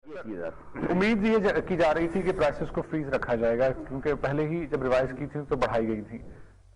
उम्मीद ये की जा रही थी कि प्राइसेस को फ्रीज रखा जाएगा, क्योंकि पहले ही जब रिवाइज की थी तो बढ़ाई गई थी,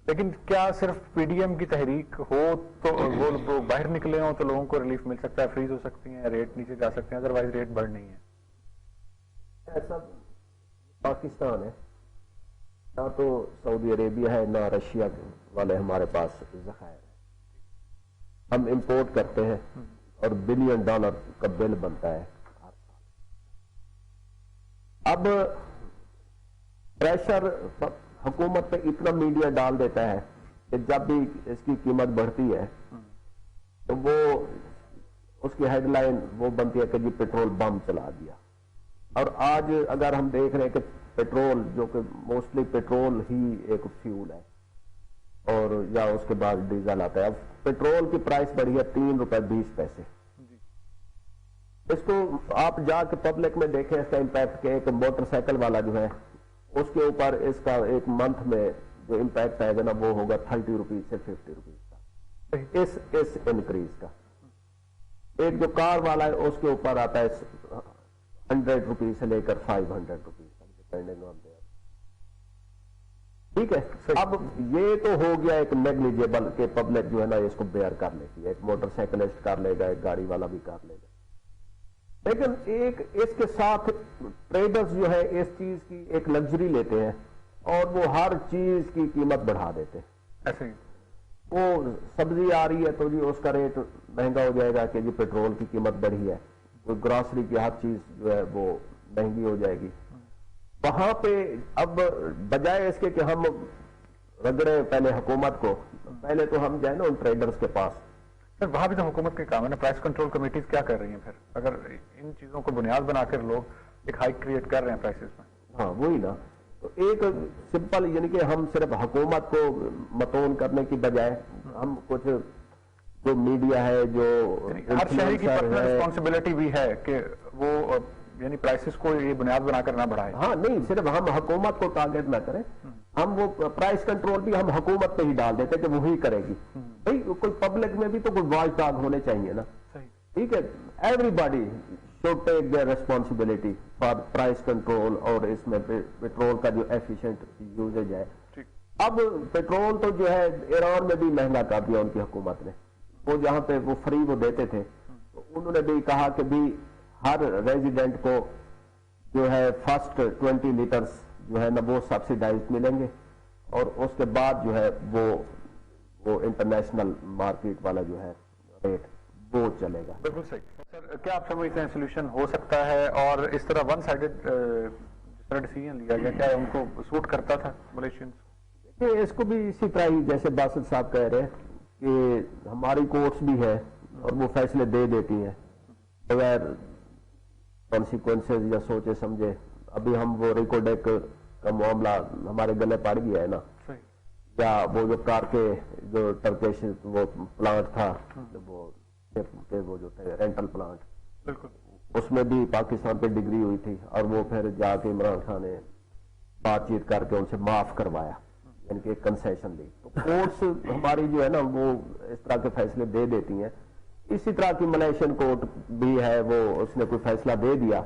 लेकिन क्या सिर्फ पीडीएम की तहरीक हो तो वो लोग बाहर निकले हों तो लोगों को रिलीफ मिल सकता है, फ्रीज हो सकती है, रेट नीचे जा सकते हैं, अदरवाइज रेट बढ़ नहीं है? ऐसा पाकिस्तान है ना, तो सऊदी अरेबिया है, ना रशिया वाले हमारे पास ज़खायर है। हम इंपोर्ट करते हैं और $1 बिलियन का बिल बनता है हर साल। अब प्रेशर हुकूमत पे इतना मीडिया डाल देता है कि जब भी इसकी कीमत बढ़ती है तो वो उसकी हेडलाइन वो बनती है कि जी पेट्रोल बम चला दिया। और आज अगर हम देख रहे हैं कि पेट्रोल, जो कि मोस्टली पेट्रोल ही एक फ्यूल है, और या उसके बाद डीजल आता है, अब पेट्रोल की प्राइस बढ़ी है ₹3.20। इसको आप जाके पब्लिक में देखें, इसका इम्पैक्ट के एक मोटरसाइकिल वाला जो है उसके ऊपर इसका एक मंथ में जो इम्पैक्ट आएगा ना वो होगा ₹30 से ₹50 का, इस इंक्रीज का। एक जो कार वाला है उसके ऊपर आता है ₹100 से लेकर ₹500 तक, डिपेंडिंग ऑन देयर। ठीक है, अब ये तो हो गया एक नेग्लिजिबल के पब्लिक जो है ना इसको बेयर कर लेती है, एक मोटरसाइकिलिस्ट कर लेगा, एक गाड़ी वाला भी कर लेगा। लेकिन एक इसके साथ ट्रेडर्स जो है इस चीज की एक लग्जरी लेते हैं और वो हर चीज की कीमत बढ़ा देते हैं। ऐसे ही वो सब्जी आ रही है तो जी उसका रेट महंगा हो जाएगा कि जी पेट्रोल की कीमत बढ़ी है, तो ग्रॉसरी की हर चीज जो है वो महंगी हो जाएगी। वहां पे अब बजाय इसके कि हम रगड़े पहले हुकूमत को, पहले तो हम जाए ना उन ट्रेडर्स के पास। सर वहां भी तो हुकूमत के काम है ना, प्राइस कंट्रोल कमेटीज क्या कर रही हैं फिर, अगर इन चीजों को बुनियाद बनाकर लोग एक हाइक क्रिएट कर रहे हैं प्राइसेस में? हाँ वही ना, तो एक सिंपल यानी कि हम सिर्फ हुकूमत को मतोन करने की बजाय हम कुछ जो मीडिया है, जो हर शहरी की पर्सनल रिस्पॉन्सिबिलिटी भी है कि वो यानी प्राइसेस को ये बुनियाद बनाकर ना बढ़ाए। हाँ नहीं, सिर्फ हम हुकूमत को टारगेट ना करें, हम वो प्राइस कंट्रोल भी हम हुकूमत पे ही डाल देते कि वही करेगी। भाई कोई पब्लिक में भी तो कोई वॉइस टॉक होने चाहिए ना। ठीक है, everybody should take their responsibility for price control और इसमें पेट्रोल का जो एफिशिएंट यूजेज है। अब पेट्रोल तो जो है ईरान में भी महंगा कर दिया उनकी हुकूमत ने, वो जहां पे वो फ्री वो देते थे, तो उन्होंने भी कहा कि भी हर रेजिडेंट को जो है फर्स्ट 20 लीटर्स जो है ना वो सब्सिडाइज मिलेंगे, और उसके बाद जो है वो इंटरनेशनल मार्केट वाला जो है रेट वो चलेगा। बिल्कुल सही। सर क्या आप समझते हैं सोल्यूशन हो सकता है, और इस तरह वन साइडेड जिस तरह डिसीजन लिया गया क्या उनको सूट करता था मलेशियंस? इसको भी इसी तरह ही जैसे बासित साहब कह रहे हैं कि हमारी कोर्ट्स भी है और वो फैसले दे देती हैं बगैर कॉन्सिक्वेंसेज या सोचे समझे। अभी हम वो रिकोडेक का मामला हमारे गले पड़ गया है ना, या वो जो कार के जो टर्किश वो प्लांट था, वो जो थे रेंटल प्लांट, बिल्कुल उसमें भी पाकिस्तान पे डिग्री हुई थी, और वो फिर जाके इमरान खान ने बातचीत करके उनसे माफ करवाया, यानी कि कंसेशन दी। तो कोर्ट्स हमारी जो है ना वो इस तरह के फैसले दे देती हैं। इसी तरह की मलेशियन कोर्ट भी है, वो उसने कोई फैसला दे दिया,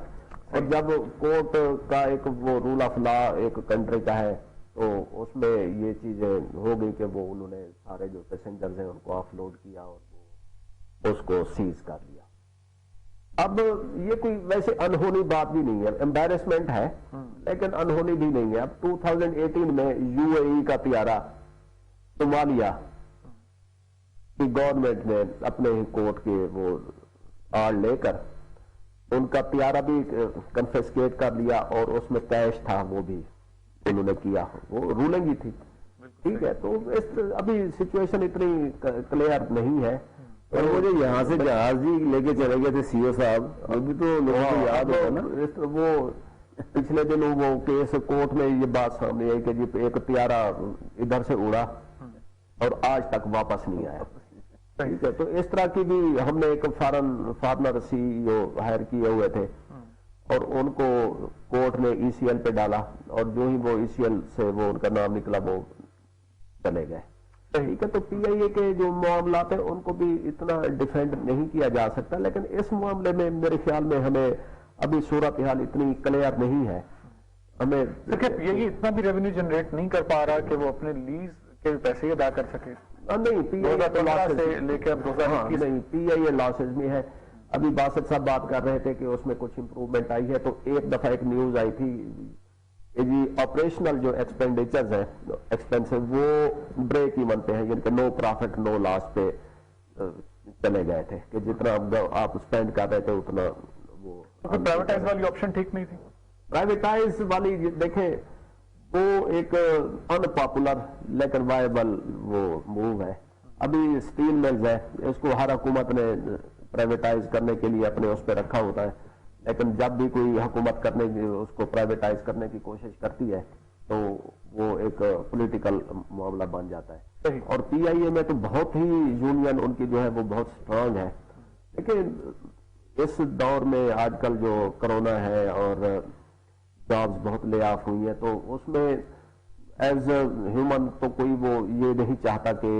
और जब कोर्ट का एक वो रूल ऑफ लॉ एक कंट्री का है तो उसमें ये चीजें हो गई कि वो उन्होंने सारे जो पैसेंजर्स हैं उनको ऑफलोड किया और उसको सीज कर लिया। अब ये कोई वैसे अनहोनी बात भी नहीं है, एम्बैरेसमेंट है लेकिन अनहोनी भी नहीं है। अब 2018 में यूएई का तियारा सोमालिया की गवर्नमेंट ने अपने ही कोर्ट के वो आड़ लेकर उनका तियारा भी कन्फिस्केट कर लिया, और उसमें कैश था वो भी उन्होंने किया, वो रूलिंग ही थी। ठीक है, तो अभी सिचुएशन इतनी क्लियर नहीं है। और वो जो यहाँ से जहाज ही लेके चले गए थे सीओ साहब, अभी तो लोगों को याद होगा ना, वो पिछले दिनों वो केस कोर्ट में ये बात सामने आई कि जी एक तियारा इधर से उड़ा और आज तक वापस नहीं आया। ठीक है, तो इस तरह की भी हमने एक फॉरनर सीईओ हायर किए हुए थे, और उनको कोर्ट ने ईसीएल पे डाला, और जो ही वो ईसीएल से वो उनका नाम निकला वो चले गए। ठीक है, तो पीआईए के जो मामला थे उनको भी इतना डिफेंड नहीं किया जा सकता, लेकिन इस मामले में मेरे ख्याल में हमें ابھی صورتحال اتنی کلیئر نہیں ہے. ہمیں یہ اتنا بھی ریونیو جنریٹ نہیں کر پا رہا کہ وہ اپنے لیز کے پیسے ادا کر سکے. نہیں, پی آئی سے لے کے اب 2021 نہیں, پی آئی اے لاسز میں ہے. ابھی باسط صاحب بات کر رہے تھے کہ اس میں کچھ امپروومنٹ آئی ہے, تو ایک دفعہ ایک نیوز آئی تھی کہ جی آپریشنل جو ایکسپینڈیچرز ہیں, ایکسپینسز, وہ بریک ایون پہ ہیں, یعنی کہ نو پروفٹ نو لاس پہ چلے گئے تھے, کہ جتنا آپ اسپینڈ کر رہے تھے اتنا وہ. پرائیویٹائز والی آپشن ٹھیک نہیں تھی. پرائیویٹائز والی دیکھیں وہ ایک ان پاپولر لیکن وائبل وہ موو ہے. ابھی اسٹیل ملز ہے, اس کو ہر حکومت نے پرائیویٹائز کرنے کے لیے اپنے اس پہ رکھا ہوتا ہے, لیکن جب بھی کوئی حکومت کرنے اس کو پرائیویٹائز کرنے کی کوشش کرتی ہے تو وہ ایک پولیٹیکل معاملہ بن جاتا ہے. اور پی آئی اے میں تو بہت ہی یونین ان کی جو ہے وہ بہت اسٹرانگ ہے, لیکن اس دور میں آج کل جو کرونا ہے اور جابز بہت لے آف ہوئی ہیں, تو اس میں ایز اے ہیومن تو کوئی وہ یہ نہیں چاہتا کہ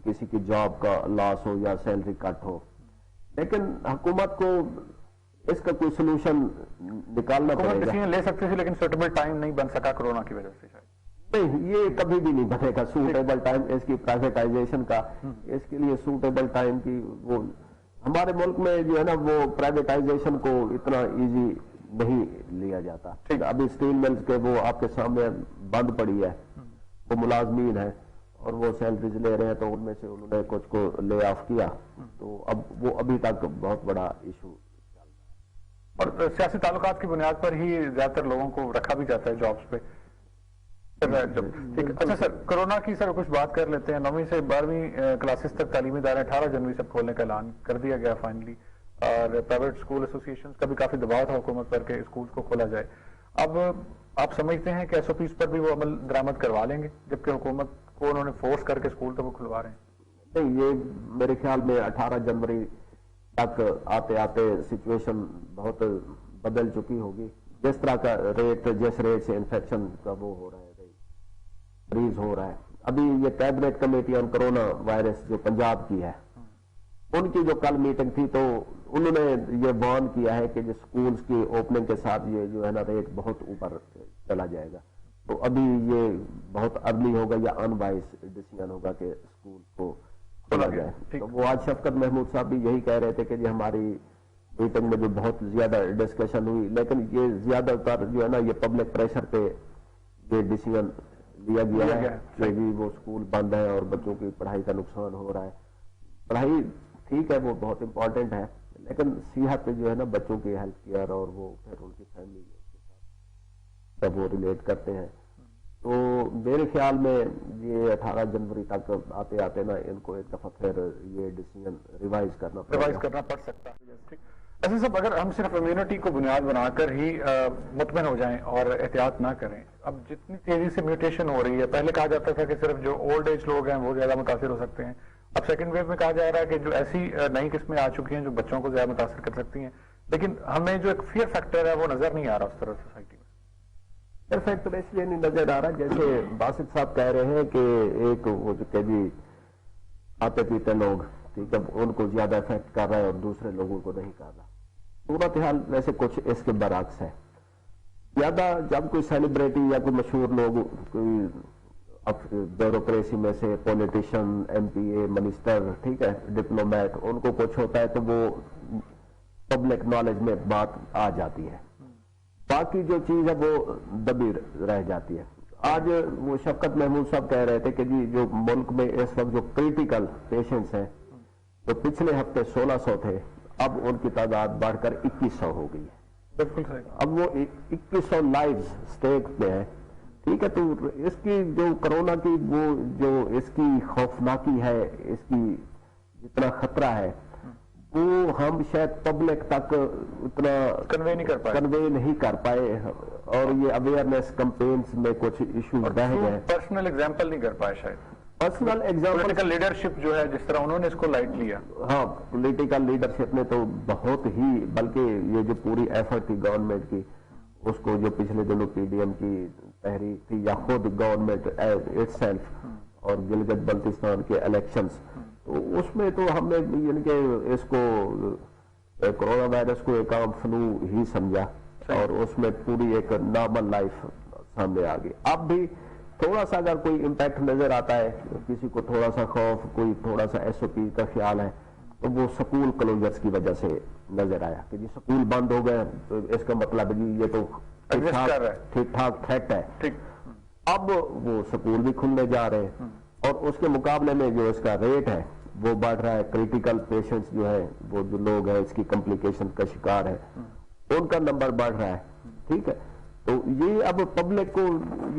کسی کی جاب کا لاس ہو یا سیلری کٹ ہو, لیکن حکومت کو اس کا کوئی سولوشن نکالنا پڑے گا. لے سکتے تھے لیکن سوٹیبل ٹائم نہیں بن سکا کورونا کی وجہ سے. شاید نہیں, یہ کبھی بھی نہیں بنے گا سوٹیبل ٹائم اس کی پرائیویٹائزیشن کا. اس کے لیے سوٹیبل ٹائم کی وہ ہمارے ملک میں جو ہے نا وہ پرائیویٹائزیشن کو اتنا ایزی نہیں لیا جاتا. ابھی اسٹیل ملز کے وہ آپ کے سامنے بند پڑی ہے, وہ ملازمین ہیں اور وہ سیلریز لے رہے ہیں, تو ان میں سے انہوں نے کچھ کو لے آف کیا, تو اب وہ ابھی تک بہت بڑا ایشو. اور سیاسی تعلقات کی بنیاد پر ہی زیادہ تر لوگوں کو رکھا بھی جاتا ہے جابس پہ. اچھا سر, کورونا کی سر کچھ بات کر لیتے ہیں. 9ویں سے 12ویں کلاسز تک تعلیمی ادارے 18 جنوری سے کھولنے کا اعلان کر دیا گیا فائنلی, اور پرائیویٹ اسکول ایسوسیشن کا بھی کافی دباؤ تھا حکومت پر کہ اسکول کو کھولا جائے. اب آپ سمجھتے ہیں کہ ایس او پیز پر بھی وہ عمل درآمد کروا لیں گے, جبکہ حکومت کو انہوں نے فورس کر کے اسکول تو وہ کھلوا رہے ہیں؟ نہیں, یہ میرے خیال میں 18 جنوری تک آتے آتے سچویشن بہت بدل چکی ہوگی. جس طرح کا ریٹ, جس ریٹ سے انفیکشن کا وہ ہو رہا ہے, ریز ہو رہا ہے. ابھی یہ cabinet committee on corona virus جو پنجاب کی ہے, ان کی جو کل میٹنگ تھی, تو انہوں نے یہ وارن کیا ہے کہ جو سکولز کی اوپننگ کے ساتھ یہ جو ہے نا ریٹ بہت اوپر چلا جائے گا. تو ابھی یہ بہت ارلی ہوگا یا ان وائز ڈیسیژن ہوگا کہ اسکول کو کھولا جائے. تو وہ آج شفقت محمود صاحب بھی یہی کہہ رہے تھے کہ جی ہماری میٹنگ میں جو بہت زیادہ ڈسکشن ہوئی, لیکن یہ زیادہ تر جو ہے نا یہ پبلک پریشر پہ یہ ڈیسیژن لیا گیا ہے کہ جی وہ اسکول بند ہے اور بچوں کی پڑھائی کا نقصان ہو رہا ہے. پڑھائی ٹھیک ہے, وہ بہت امپورٹنٹ ہے, لیکن صحت جو ہے نا بچوں کی ہیلتھ کیئر اور وہ پھر ان کی فیملی جب وہ ریلیٹ کرتے ہیں, تو میرے خیال میں یہ 18 جنوری تک آتے آتے نا ان کو ایک دفعہ پھر یہ ڈیسیژن ریوائز کرنا پڑ سکتا ہے. ایسے سب اگر ہم صرف امیونٹی کو بنیاد بنا کر ہی مطمئن ہو جائیں اور احتیاط نہ کریں, اب جتنی تیزی سے میوٹیشن ہو رہی ہے, پہلے کہا جاتا تھا کہ صرف جو اولڈ ایج لوگ ہیں وہ زیادہ متاثر ہو سکتے ہیں, اب سیکنڈ ویو میں کہا جا رہا ہے کہ جو ایسی نئی قسمیں آ چکی ہیں جو بچوں کو زیادہ متاثر کر سکتی ہیں, لیکن ہمیں جو ایک فیئر فیکٹر ہے وہ نظر نہیں آ رہا اس طرح سوسائٹی میں. فیئر فیکٹر اس لیے نہیں نظر آ رہا جیسے باسط صاحب کہہ رہے ہیں کہ ایک وہ جو کہ جی آتے پیتے لوگ, ٹھیک ہے, ان کو زیادہ افیکٹ کر رہا ہے اور دوسرے لوگوں کو نہیں کر رہا. صورتحال ویسے کچھ اس کے برعکس ہے. زیادہ جب کوئی سیلیبریٹی یا کوئی مشہور لوگ کوئی بیوروکریسی میں سے پولیٹیشین, ایم پی اے, منسٹر, ٹھیک ہے, ڈپلومیٹ, ان کو کچھ ہوتا ہے تو وہ پبلک نالج میں بات آ جاتی ہے. باقی جو چیز ہے وہ دبی رہ جاتی ہے. آج وہ شفقت محمود صاحب کہہ رہے تھے کہ جی جو ملک میں اس وقت جو کریٹیکل پیشنٹس ہیں تو پچھلے ہفتے 1600 تھے, اب ان کی تعداد بڑھ کر 2100 ہو گئی ہے. بالکل صحیح. اب وہ 2100 لائفز اسٹیک پہ ہے, ٹھیک ہے. تو اس کی جو کرونا کی وہ جو اس کی خوفناکی ہے, اس کی جتنا خطرہ ہے وہ ہم شاید پبلک تک اتنا کنوے نہیں کر پائے, اور یہ اویئرنیس کمپینز میں کچھ ایشوز رہ گئے. پرسنل ایگزامپل نہیں کر پائے شاید. پرسنل ایگزامپل لیڈرشپ جو ہے جس طرح انہوں نے اس کو لائٹ لیا. ہاں, پولیٹیکل لیڈرشپ نے تو بہت ہی, بلکہ یہ جو پوری ایفرٹ تھی گورنمنٹ کی, اس کو جو پچھلے دنوں پی ڈی ایم کی تحریک تھی یا خود گورنمنٹ اٹ سیلف اور گلگت بلتستان کے الیکشنز, تو اس میں تو ہم نے یعنی کہ اس کو कोरोना वायरस को एक आम फ्लू ही समझा और उसमें पूरी एक नॉर्मल लाइफ सामने आ गई। अब भी थोड़ा सा अगर कोई इम्पैक्ट नजर आता है, किसी को थोड़ा सा खौफ, कोई थोड़ा सा एसओपी का ख्याल है, तो वो स्कूल क्लोजर्स की वजह से नजर आया कि जी स्कूल बंद हो गए तो इसका मतलब जी ये तो ठीक ठाक थ्रेट है। ठीक। अब वो स्कूल भी खुलने जा रहे हैं और उसके मुकाबले में जो इसका रेट है वो बढ़ रहा है। क्रिटिकल पेशेंट्स जो है, वो जो लोग हैं इसकी कॉम्प्लिकेशन का शिकार है, उनका नंबर बढ़ रहा है। ठीक है, तो ये अब पब्लिक को,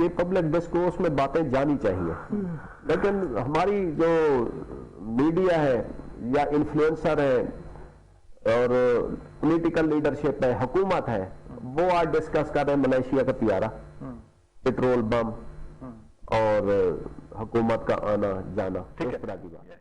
ये पब्लिक डिस्कोर्स में बातें जानी चाहिए, लेकिन हमारी जो मीडिया है या इन्फ्लुएंसर है और पॉलिटिकल लीडरशिप है, हुकूमत है, वो आज डिस्कस कर रहे हैं मलेशिया का तियारा, पेट्रोल बम और हुकूमत का आना जाना, इस तरह की बात।